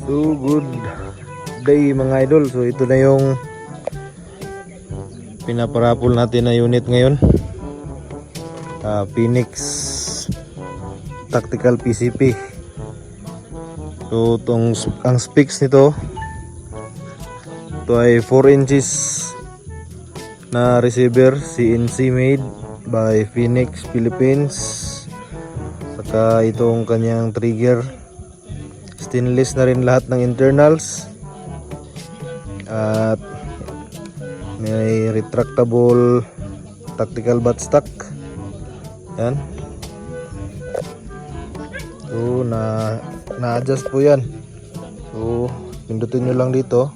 So good day mga idol. So ito na yung pinaparapol natin na unit ngayon. Phoenix Tactical PCP. So ang specs nito, ito ay 4 inches na receiver, CNC made by Phoenix Philippines. Saka itong kanyang trigger, stainless na rin lahat ng internals. At may retractable tactical buttstock. Yan. So na-adjust po yan. So pindutin nyo lang dito.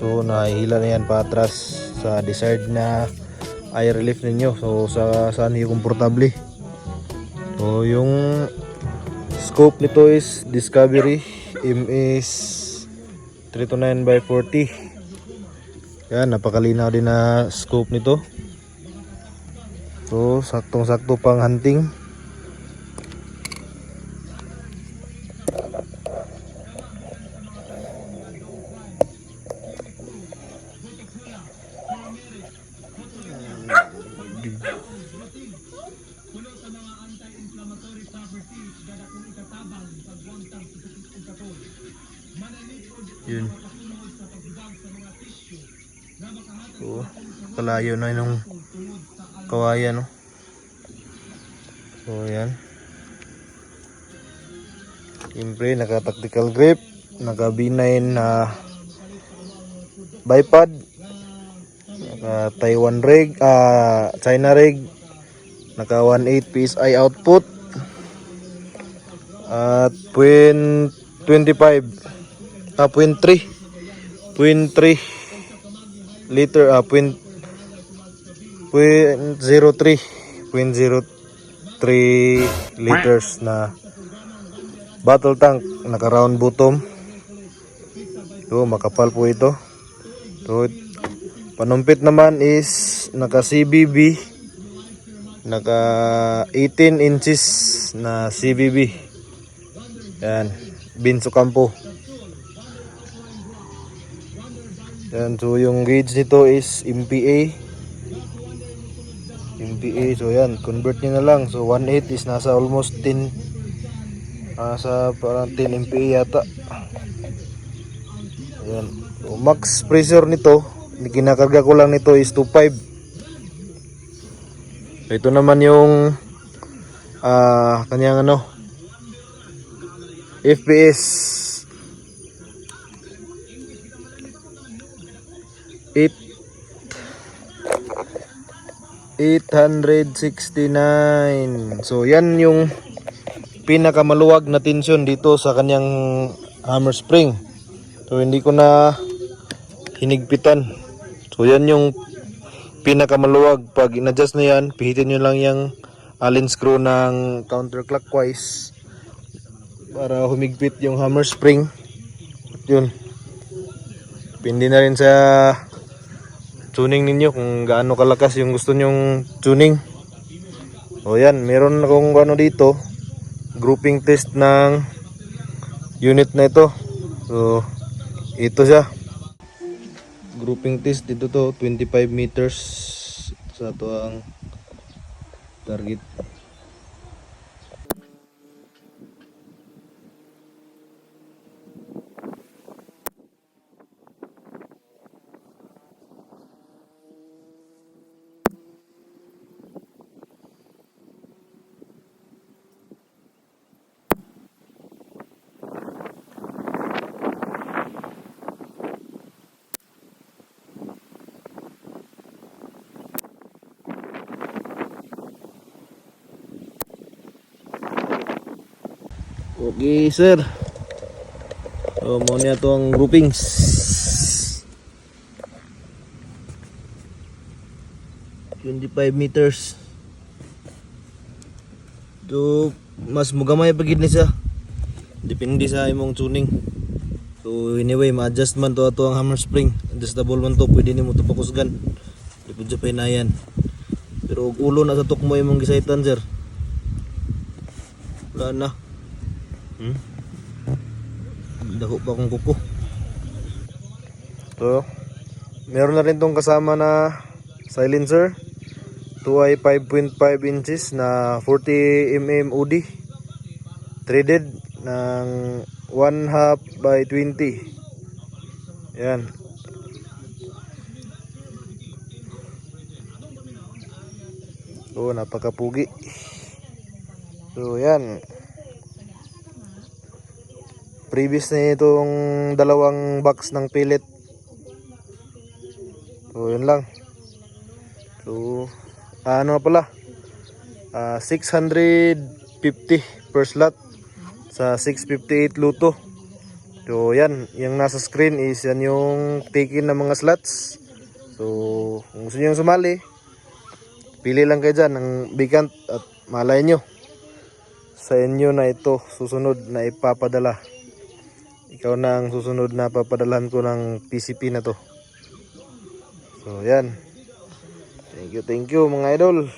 So nahihila na yan patras sa desired na eye relief ninyo. So saan yung komportable. So yung scope nito is Discovery MS 329x40. Yan, napakalinaw din na scope nito. So saktong-sakto pang hunting. Yun. So, kalayo na yung kawayan, no? So, yan. Siyempre, naka-tactical grip, naka-B9 na bipod, naka-Taiwan rig, China rig, naka 1.8 PSI output, at 0.3 liter, 0.03 liters na battle tank, naka round bottom. So makapal po ito. So panumpit naman is naka CBB, naka 18 inches na CBB. Yan, Binso Campo. Yan, so yung gauge nito is MPA. So yan, convert nyo na lang. So 1.8 is nasa almost 10, nasa parang 10 MPA yata. Yan. So max pressure nito, kinakarga ko lang nito is 2.5. So ito naman yung kanyang FPS 869. So yan yung pinakamaluwag na tension dito sa kanyang hammer spring. So hindi ko na hinigpitan. So yan yung pinakamaluwag. Pag in-adjust na yan, pihitin nyo lang yung allen screw ng counterclockwise para humigpit yung hammer spring. At yun, pindi na rin sa tuning ninyo kung gaano kalakas yung gusto nyong tuning. O yan, meron akong dito, grouping test ng unit na ito. So ito siya, grouping test dito to, 25 meters sa ito ang target. Okay sir, so mo niya itong groupings. $25 meters. So mas mugamay pagid ni siya, depende sa imong tuning. So anyway, ma-adjust man to ato ang hammer spring, adjustable man to, pwede nimo to pakusgan, di pud sa pinayan. Pero og ulo na sa tukmo imong gisaitan sir, wala na. dako pa akong kuko. So, meron na rin tong kasama na silencer. Ito ay 5.5 inches na 40mm UD. Threaded ng 1/2 by 20. Yan. So, napakapugi. So, yan. Previous na itong dalawang box ng pellet. So, yun lang. So, ano pala? 650 per slot sa 658 luto. So, yan. Yung nasa screen is yan yung taken ng mga slots. So, kung gusto nyo sumali, pili lang kayo dyan ng bigant at malay nyo. Sa inyo na ito susunod na ipapadala. Ikaw na ang susunod na papadalhan ko ng PCP na to. So, yan. Thank you mga idol.